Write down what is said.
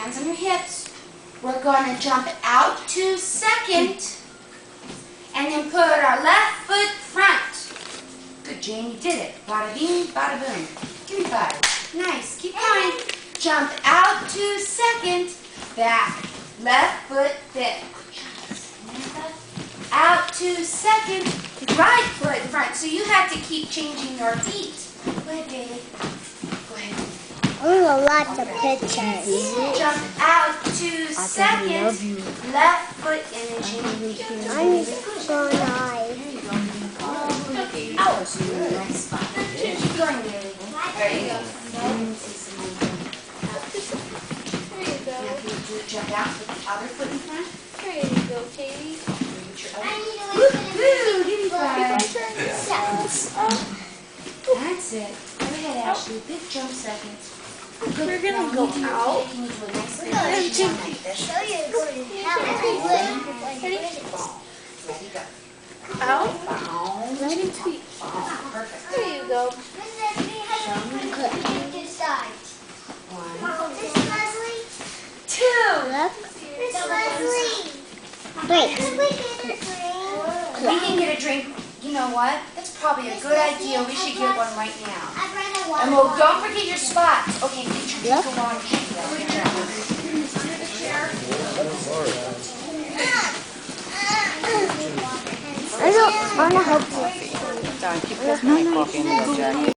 hands on your hips. We're going to jump out to second and then put our left foot front. Good, Jane, you did it. Bada bing, bada boom. Give me 5. Nice, keep going. Jump out to second, back, left foot fit. Out to second, right foot front. So you have to keep changing your feet. Go ahead, baby. Go ahead. Lots of pictures. Jump out to second, left foot and then change. I'm going high. There you go. Oh, nice spot. Keep going, baby. There you go. There you go. Now can you do jump out with the other foot in front? There you go, Katie. Woo, give me 5. Yes. That's it. Go ahead, Ashley. Big jump second. Good. We're gonna Now, go can you do- out. Can you do a nice big We're push down like this? Show you Ready? Ready, go. Out. Bound. Let him speak. Perfect. There you go. One, Wait. we can get a drink. You know what? That's probably a good idea. We should get one right now. And well, don't forget your spot. Okay, get your drink of water. Under the chair. I want to help you. Don, keep that coffee in there, Jackie.